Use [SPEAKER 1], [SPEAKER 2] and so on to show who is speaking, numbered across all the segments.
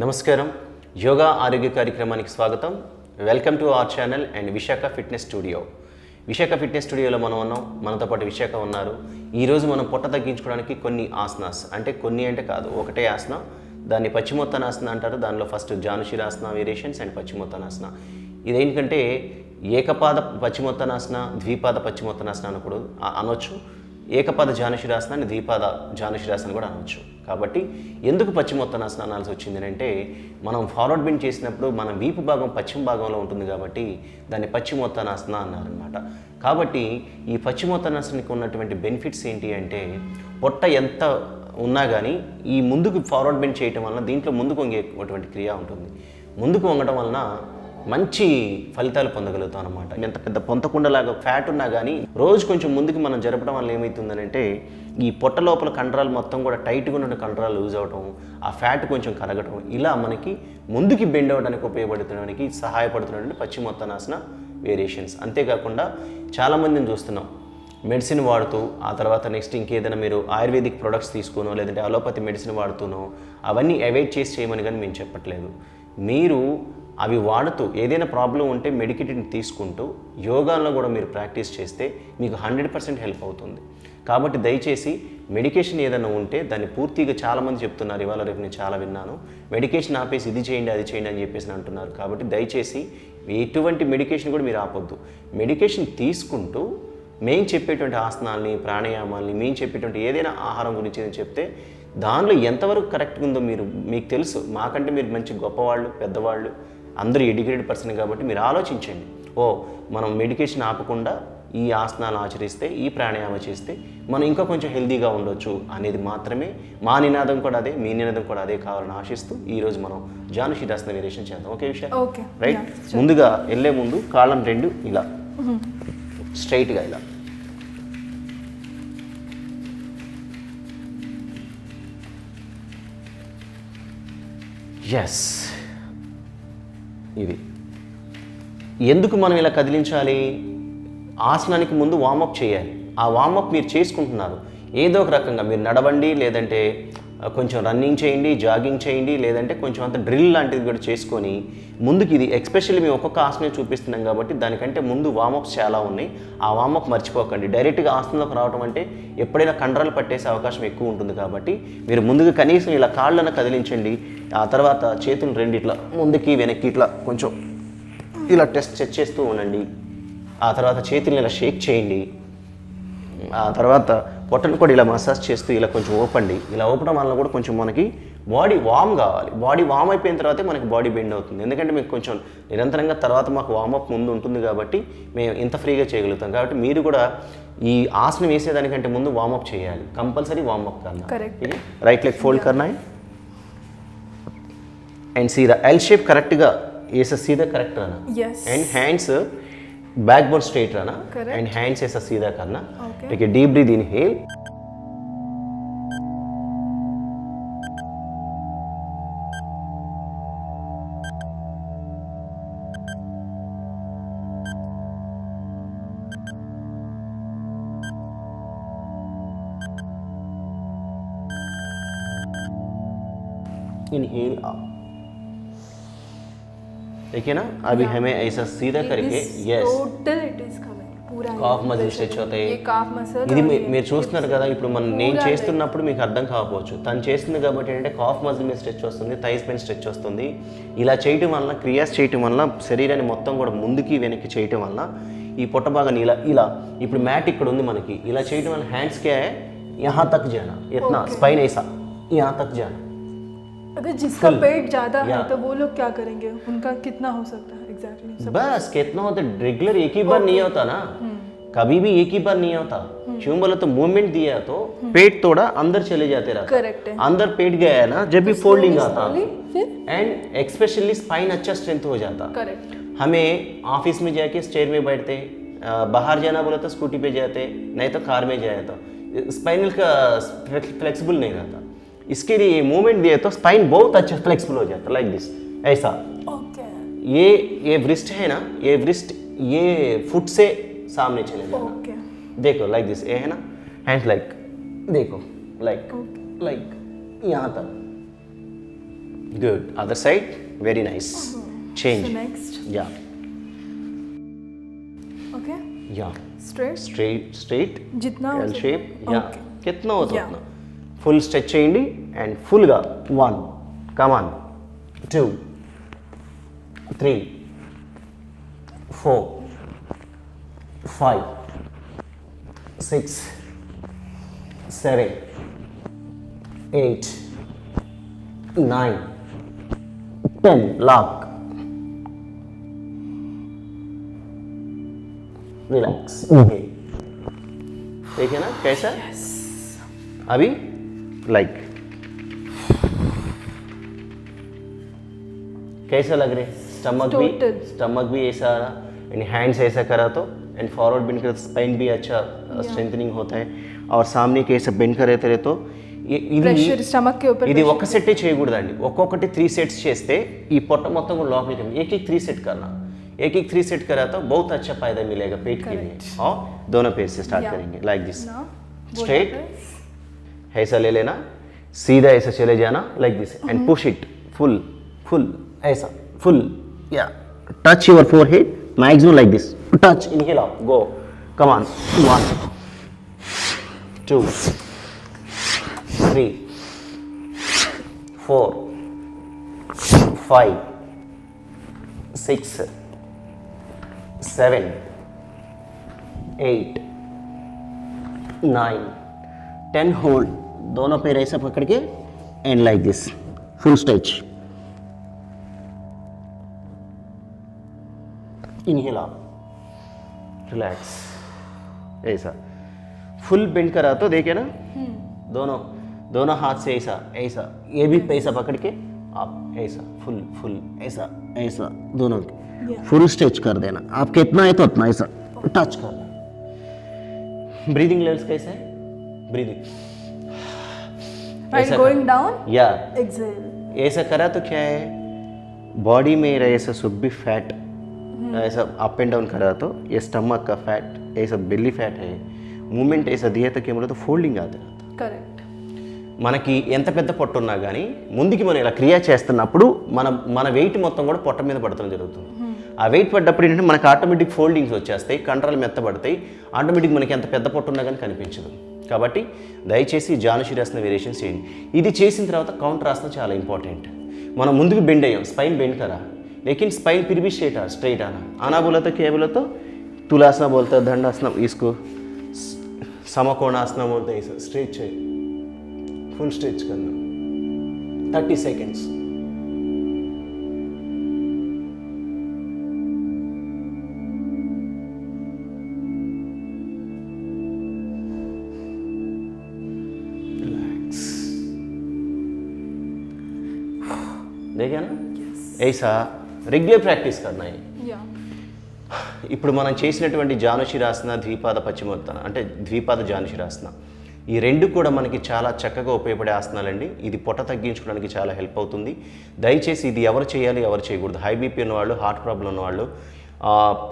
[SPEAKER 1] నమస్కారం యోగా ఆరోగ్య కార్యక్రమానికి స్వాగతం. Welcome to our channel and Visakha fitness studio. Visakha fitness స్టూడియోలో మనం ఉన్నాం. మనతో పాటు విశాఖ ఉన్నారు. ఈరోజు మనం పొట్ట తగ్గించుకోవడానికి కొన్ని ఆసనాస్, అంటే కాదు, ఒకటే ఆసనం, దాన్ని పశ్చిమోత్తానాసన అంటారు. దానిలో ఫస్ట్ జానుశిరాసన వేరియేషన్స్ అండ్ పశ్చిమోత్తానాసన. ఇదేంటంటే ఏకపాద పశ్చిమోత్తానాసన, ద్విపాద పశ్చిమోత్తానాసన అని కూడా అనొచ్చు. ఏకపాద జానుశిరాసనాన్ని ద్విపాద జానుశిరాసన కూడా అనవచ్చు. కాబట్టి ఎందుకు పశ్చిమోత్తానాసన అనాల్సి వచ్చింది అంటే, మనం ఫార్వర్డ్ బెండ్ చేసినప్పుడు మన వీపు భాగం పశ్చిమ భాగంలో ఉంటుంది కాబట్టి దాన్ని పశ్చిమోత్తానాసన అన్నారనమాట. కాబట్టి ఈ పశ్చిమోత్తానాసనకి ఉన్నటువంటి బెనిఫిట్స్ ఏంటి అంటే, పొట్ట ఎంత ఉన్నా కానీ ఈ ముందుకు ఫార్వర్డ్ బెండ్ చేయటం వలన దీంట్లో ముందుకు వంగేటువంటి క్రియ ఉంటుంది. ముందుకు వంగడం వలన మంచి ఫలితాలు పొందగలుగుతాం అనమాట. ఎంత పెద్ద పొంతకుండలాగా ఫ్యాట్ ఉన్నా కానీ రోజు కొంచెం ముందుకు మనం జరపడం వల్ల ఏమవుతుందనంటే, ఈ పొట్ట లోపల కండరాలు మొత్తం కూడా టైట్గా ఉన్న కండరాలు లూజ్ అవడం, ఆ ఫ్యాట్ కొంచెం కరగటం, ఇలా మనకి ముందుకి బెండ్ అవ్వడానికి ఉపయోగపడుతున్నడానికి సహాయపడుతున్నటువంటి పశ్చిమోత్తానాసన వేరియేషన్స్. అంతేకాకుండా చాలామందిని చూస్తున్నాం మెడిసిన్ వాడుతూ, ఆ తర్వాత నెక్స్ట్ ఇంకేదైనా మీరు ఆయుర్వేదిక్ ప్రొడక్ట్స్ తీసుకునో లేదంటే అలోపతి మెడిసిన్ వాడుతూనో అవన్నీ అవాయిడ్ చేసి చేయమని కానీ మేము చెప్పట్లేదు. మీరు అవి వాడుతూ ఏదైనా ప్రాబ్లం ఉంటే మెడికేటెడ్ తీసుకుంటూ యోగాలో కూడా మీరు ప్రాక్టీస్ చేస్తే మీకు 100% హెల్ప్ అవుతుంది. కాబట్టి దయచేసి మెడికేషన్ ఏదైనా ఉంటే దాన్ని పూర్తిగా చాలామంది చెప్తున్నారు. ఇవాళ రేపు నేను చాలా విన్నాను, మెడికేషన్ ఆపేసి ఇది చేయండి అది చేయండి అని చెప్పేసి అంటున్నారు. కాబట్టి దయచేసి ఎటువంటి మెడికేషన్ కూడా మీరు ఆపొద్దు. మెడికేషన్ తీసుకుంటూ మేము చెప్పేటువంటి ఆసనాల్ని, ప్రాణాయామాల్ని, మేము చెప్పేటువంటి ఏదైనా ఆహారం గురించి నేను చెప్తే దానిలో ఎంతవరకు కరెక్ట్గా ఉందో మీకు తెలుసు. మాకంటే మీరు మంచి గొప్పవాళ్ళు, పెద్దవాళ్ళు, అందరూ ఎడ్యుకేటెడ్ పర్సన్ కాబట్టి మీరు ఆలోచించండి. మనం మెడికేషన్ ఆపకుండా ఈ ఆసనాలు ఆచరిస్తే, ఈ ప్రాణాయామం చేస్తే మనం ఇంకా కొంచెం హెల్తీగా ఉండొచ్చు అనేది మాత్రమే మా నినాదం కూడా అదే, మీ నినాదం కూడా అదే కావాలని ఆశిస్తూ ఈరోజు మనం జానుశిరాసన వేరియేషన్ చేద్దాం. ఓకే విషయం, రైట్? ముందుగా వెళ్ళే ముందు కాళ్ళను రెండు ఇలా స్ట్రైట్గా ఇలా, ఎస్. ఇది ఎందుకు మనం ఇలా కదిలించాలి? ఆసనానికి ముందు వార్మప్ చేయాలి. ఆ వార్మప్ మీరు చేసుకుంటున్నారు ఏదో ఒక రకంగా. మీరు నడవండి, లేదంటే కొంచెం రన్నింగ్ చేయండి, జాగింగ్ చేయండి, లేదంటే కొంచెం అంత డ్రిల్ లాంటిది కూడా చేసుకొని ముందుకు. ఇది ఎస్పెషల్లీ మేము ఒక్కొక్క ఆసనం చూపిస్తున్నాం కాబట్టి దానికంటే ముందు వార్మప్స్ చాలా ఉన్నాయి. ఆ వార్మప్ మర్చిపోకండి. డైరెక్ట్గా ఆసనంలోకి రావడం అంటే ఎప్పుడైనా కండరాలు పట్టేసే అవకాశం ఎక్కువ ఉంటుంది. కాబట్టి మీరు ముందుగా కనీసం ఇలా కాళ్ళను కదిలించండి. ఆ తర్వాత చేతులు రెండు ఇట్లా ముందుకి వెనక్కి ఇట్లా కొంచెం ఇలా చెక్ చేస్తూ ఉండండి. ఆ తర్వాత చేతులను ఇలా షేక్ చేయండి. ఆ తర్వాత పొట్టను కూడా ఇలా మసాజ్ చేస్తూ ఇలా కొంచెం ఊపండి. ఇలా ఊపడం వల్ల కూడా కొంచెం మనకి బాడీ వార్మ్ కావాలి. బాడీ వార్మ్ అయిపోయిన తర్వాతే మనకి బాడీ బెండ్ అవుతుంది. ఎందుకంటే మీకు కొంచెం నిరంతరంగా తర్వాత మాకు వార్మప్ ముందు ఉంటుంది కాబట్టి మేము ఇంత ఫ్రీగా చేయగలుగుతాం. కాబట్టి మీరు కూడా ఈ ఆసనం వేసేదానికంటే ముందు వార్మప్ చేయాలి. కంపల్సరీ వార్మప్ కన్నా. రైట్ లెగ్ ఫోల్డ్ करना है एंड सीधा एल शेप करेक्ट गा ऐसा सीधा करेक्ट रहना.
[SPEAKER 2] yes.
[SPEAKER 1] And hands backbone straight रहना.
[SPEAKER 2] correct.
[SPEAKER 1] एंड हैंड्स ऐसा सीधा करना.
[SPEAKER 2] okay.
[SPEAKER 1] ठीक है. Deep breath inhale, inhale out. देखिए ना, अभी हमें ऐसा सीधा करके yes
[SPEAKER 2] total it is coming पूरा
[SPEAKER 1] కాఫ్ మజిల్ స్ట్రెచ్ అవుతాయి.
[SPEAKER 2] ये काफ मसल
[SPEAKER 1] ఇది మీరు చూస్తున్నారు కదా. ఇప్పుడు నేను చేస్తున్నప్పుడు మీకు అర్థం కాకపోవచ్చు, తను చేస్తుంది కాబట్టి ఏంటంటే కాఫ్ మజిల్ మీద స్ట్రెచ్ వస్తుంది, థైస్ పైన స్ట్రెచ్ వస్తుంది. ఇలా చేయటం వల్ల, క్రియాస్ చేయటం వల్ల, శరీరాన్ని మొత్తం కూడా ముందుకి వెనక్కి చేయటం వల్ల ఈ పొట్ట భాగాన్ని ఇలా ఇప్పుడు మ్యాట్ ఇక్కడ ఉంది మనకి, ఇలా చేయటం వల్ల హ్యాండ్స్ కే यहाँ तक जाना, इतना स्पाइन ऐसा यहाँ तक जाना.
[SPEAKER 2] अगर जिसका पेट ज्यादा है तो वो लोग क्या करेंगे? उनका कितना हो सकता है एग्जैक्टली?
[SPEAKER 1] बस कितना होता है, रेगुलर एक ही बार नहीं होता ना, कभी भी एक ही बार नहीं होता. क्यों बोला तो मूवमेंट दिया तो पेट थोड़ा अंदर चले जाते रहता.
[SPEAKER 2] करेक्ट है.
[SPEAKER 1] अंदर पेट गया है ना, जब भी फोल्डिंग आता
[SPEAKER 2] फिर
[SPEAKER 1] एंड एक्सपेशली स्पाइन अच्छा स्ट्रेंथ हो जाता.
[SPEAKER 2] करेक्ट.
[SPEAKER 1] हमें ऑफिस में जाके चेयर में बैठते, बाहर जाना बोला तो स्कूटी पे जाते, नहीं तो कार में जाए तो स्पाइनल का फ्लेक्सिबल नहीं रहता. इसके लिए मूवमेंट दिए तो स्पाइन बहुत अच्छा फ्लेक्सिबल हो जाता, लाइक दिस ऐसा.
[SPEAKER 2] ओके.
[SPEAKER 1] ये व्रिस्ट है ना, ये व्रिस्ट ये फुट से सामने चले जाना.
[SPEAKER 2] ओके.
[SPEAKER 1] देखो लाइक दिस, ये है ना, हैंड लाइक, देखो लाइक यहाँ तक, Good. Other side. Very nice. Change.
[SPEAKER 2] So next.
[SPEAKER 1] Yeah.
[SPEAKER 2] Okay.
[SPEAKER 1] Yeah.
[SPEAKER 2] Straight.
[SPEAKER 1] Straight.
[SPEAKER 2] जितना हो
[SPEAKER 1] L
[SPEAKER 2] सके.
[SPEAKER 1] shape. Yeah.
[SPEAKER 2] Okay.
[SPEAKER 1] कितना हो
[SPEAKER 2] Yeah.
[SPEAKER 1] उतना. Full stretch చేయండి and full గా 1. Come on. 2. 3. 4. 5. 6. 7. 8. 9. 10. Lock. Relax. Okay. देखिए ना कैसा? अभी लाइक कैसा लग रहे?
[SPEAKER 2] Total.
[SPEAKER 1] स्टमक भी ऐसा आ रहा एंड हैंड्स ऐसा करा तो एंड फॉरवर्ड बेंड कर स्पाइन भी अच्छा स्ट्रेंथनिंग होता है और सामने कैसे बेंड करते रहे तो
[SPEAKER 2] Pressure stomach के ऊपर.
[SPEAKER 1] ఇది ఒక్క సెట్టే చేయకూడదండి ఒక్కొక్కటి 3 सेट्स చేస్తే ఈ పొట్ట మొత్తం కూడా లోపలికి एक 3 सेट करना एक 3 सेट करा तो बहुत अच्छा फायदा मिलेगा पेट के लिए और दोनों पेट से स्टार्ट करेंगे लाइक दिस
[SPEAKER 2] Now.
[SPEAKER 1] स्ट्रेट ऐसा ले लेना सीधा ऐसा चले जाना like this and push it full full ऐसा फुल या touch your forehead maximum like this touch inhale out go come on 1 2 3 4 5 6 7 8 9 10 hold दोनों पैर ऐसा पकड़ के and like this full stretch inhale out relax ऐसा फुल बेंड करा तो देखे ना दोनों हाथ से ऐसा ऐसा ये भी पैसा पकड़ के आप ऐसा फुल फुल ऐसा ऐसा दोनों फुल स्ट्रेच कर देना आप कितना है तो उतना ऐसा टच करना ब्रीदिंग लेवल्स कैसे है ब्रीदिंग
[SPEAKER 2] While going down.
[SPEAKER 1] या
[SPEAKER 2] Exhale.
[SPEAKER 1] ऐसा करा तो क्या है बॉडी में ऐसा सब भी फैट ऐसा अप एंड डाउन करा तो ये स्टमक का फैट ऐसा बेली फैट है मूवमेंट ऐसा दिए तो क्या बोले तो फोल्डिंग आते रहता
[SPEAKER 2] Correct.
[SPEAKER 1] మనకి ఎంత పెద్ద పొట్ట ఉన్నా కానీ ముందుకి మనం ఇలా క్రియ చేస్తున్నప్పుడు మన వెయిట్ మొత్తం కూడా పొట్ట మీద పడటం జరుగుతుంది ఆ వెయిట్ పడ్డప్పుడు ఏంటంటే మనకి ఆటోమేటిక్ ఫోల్డింగ్స్ వచ్చేస్తాయి కండరాలు మెత్తబడతాయి ఆటోమేటిక్ మనకి ఎంత పెద్ద పొట్ట ఉన్నా కానీ కనిపించదు కాబట్టి దయచేసి జానుశిరాసన వేరియేషన్స్ చేయండి ఇది చేసిన తర్వాత కౌంటర్ ఆసన చాలా ఇంపార్టెంట్ మనం ముందుకు బెండ్ అయ్యాం స్పైన్ బెండ్ करा लेकिन स्पाइन फिर भी स्ट्रेट आना बोला तो क्या बोला तो तुलासना बोलता है दंडासना इसको समकोणासना बोलते हैं स्ट्रेच चाहिए फुल स्ट्रेच करना 30 सेकेंड्स रिलैक्स देखा ना ऐसा रेगुलर प्रैक्टिस करना है
[SPEAKER 2] Yeah.
[SPEAKER 1] ఇప్పుడు మనం చేసినటువంటి జానుశిరాసన ద్విపాద పశ్చిమోత్తాన అంటే ద్విపాద జానుశిరాసన ఈ రెండు కూడా మనకి చాలా చక్కగా ఉపయోగపడే ఆసనాలండి ఇది పొట్ట తగ్గించుకోవడానికి చాలా హెల్ప్ అవుతుంది దయచేసి ఇది ఎవరు చేయాలి ఎవరు చేయకూడదు హై బీపీ ఉన్నవాళ్ళు హార్ట్ ప్రాబ్లం ఉన్నవాళ్ళు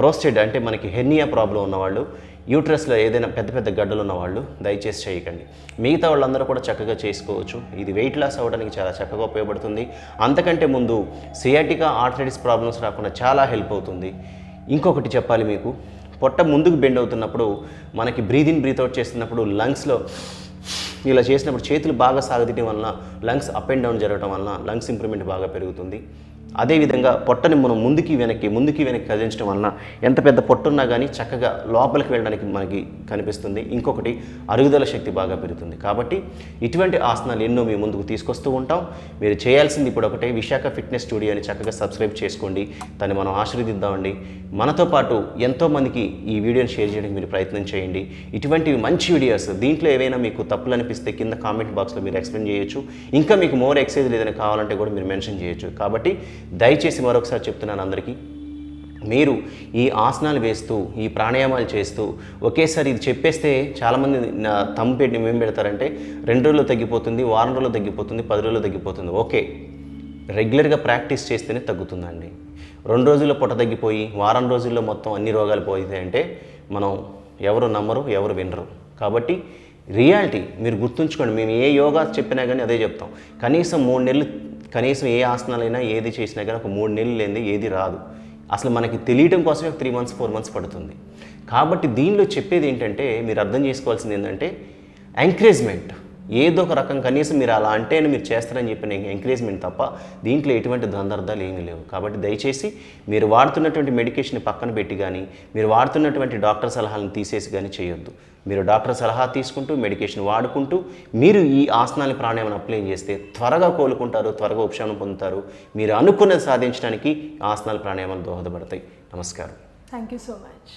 [SPEAKER 1] ప్రోస్టేట్ అంటే మనకి హెర్నియా ప్రాబ్లం ఉన్నవాళ్ళు యూట్రస్లో ఏదైనా పెద్ద పెద్ద గడ్డలు ఉన్నవాళ్ళు దయచేసి చేయకండి మిగతా వాళ్ళందరూ కూడా చక్కగా చేసుకోవచ్చు ఇది వెయిట్ లాస్ అవ్వడానికి చాలా చక్కగా ఉపయోగపడుతుంది అంతకంటే ముందు సియాటికా ఆర్థరైటిస్ ప్రాబ్లమ్స్ రాకుండా చాలా హెల్ప్ అవుతుంది ఇంకొకటి చెప్పాలి మీకు పొట్ట ముందుకు బెండ్ అవుతున్నప్పుడు మనకి బ్రీత్ ఇన్ బ్రీత్ అవుట్ చేస్తున్నప్పుడు లంగ్స్లో ఇలా చేసినప్పుడు చేతులు బాగా సాగదీయడం వలన లంగ్స్ అప్ అండ్ డౌన్ జరగడం వలన లంగ్స్ ఇంప్రూవ్మెంట్ బాగా పెరుగుతుంది అదేవిధంగా పొట్టని మనం ముందుకి వెనక్కి కదిలించడం వలన ఎంత పెద్ద పొట్టున్నా కానీ చక్కగా లోపలికి వెళ్ళడానికి మనకి కనిపిస్తుంది ఇంకొకటి అరుగుదల శక్తి బాగా పెరుగుతుంది కాబట్టి ఇటువంటి ఆసనాలు ఎన్నో మీ ముందుకు తీసుకొస్తూ ఉంటాం మీరు చేయాల్సింది ఇప్పుడు ఒకటే విశాఖ ఫిట్నెస్ స్టూడియోని చక్కగా సబ్స్క్రైబ్ చేసుకోండి దాన్ని మనం ఆశీర్వదిద్దామండి మనతో పాటు ఎంతోమందికి ఈ వీడియోని షేర్ చేయడానికి మీరు ప్రయత్నం చేయండి ఇటువంటివి మంచి వీడియోస్ దీంట్లో ఏవైనా మీకు తప్పులు అనిపిస్తే కింద కామెంట్ బాక్స్లో మీరు ఎక్స్ప్లెయిన్ చేయొచ్చు ఇంకా మీకు మోర్ ఎక్సర్సైజ్ ఏదైనా కావాలంటే కూడా మీరు మెన్షన్ చేయొచ్చు కాబట్టి దయచేసి మరొకసారి చెప్తున్నాను అందరికీ మీరు ఈ ఆసనాలు వేస్తూ ఈ ప్రాణాయామాలు చేస్తూ ఒకేసారి ఇది చెప్పేస్తే చాలామంది తమ్ము పెట్టి ఏం పెడతారంటే 2 రోజుల్లో తగ్గిపోతుంది వారం రోజుల్లో తగ్గిపోతుంది 10 రోజుల్లో తగ్గిపోతుంది ఓకే రెగ్యులర్గా ప్రాక్టీస్ చేస్తేనే తగ్గుతుందండి 2 రోజుల్లో పొట్ట తగ్గిపోయి వారం రోజుల్లో మొత్తం అన్ని రోగాలు పోతాయంటే మనం ఎవరు నమ్మరు ఎవరు వినరు కాబట్టి రియాలిటీ మీరు గుర్తుంచుకోండి మేము ఏ యోగా చెప్పినా కానీ అదే చెప్తాం కనీసం 3 నెలలు కనీసం ఏ ఆసనాలైనా ఏది చేసినా కానీ ఒక 3 నెలలు లేనిది ఏది రాదు. అసలు మనకి తెలియడం కోసమే 3 మంత్స్ 4 మంత్స్ పడుతుంది. కాబట్టి దీనిలో చెప్పేది ఏంటంటే మీరు అర్థం చేసుకోవాల్సింది ఏంటంటే ఎంకరేజ్మెంట్. ఏదో ఒక రకం కనీసం మీరు అలా అంటేనే మీరు చేస్తారని చెప్పిన ఎంకరేజ్మెంట్ తప్ప దీంట్లో ఎటువంటి ద్వందార్థాలు ఏమీ లేవు. కాబట్టి దయచేసి మీరు వాడుతున్నటువంటి మెడికేషన్ పక్కన పెట్టి కానీ మీరు వాడుతున్నటువంటి డాక్టర్ సలహాలను తీసేసి కానీ చేయొద్దు. మీరు డాక్టర్ సలహా తీసుకుంటూ మెడికేషన్ వాడుకుంటూ మీరు ఈ ఆసనాన్ని ప్రాణాయామం అప్లై చేస్తే త్వరగా కోలుకుంటారు, త్వరగా ఉపశమనం పొందుతారు. మీరు అనుకున్నది సాధించడానికి ఆసనాలు ప్రాణాయామాలు దోహదపడతాయి. నమస్కారం.
[SPEAKER 2] Thank you so much.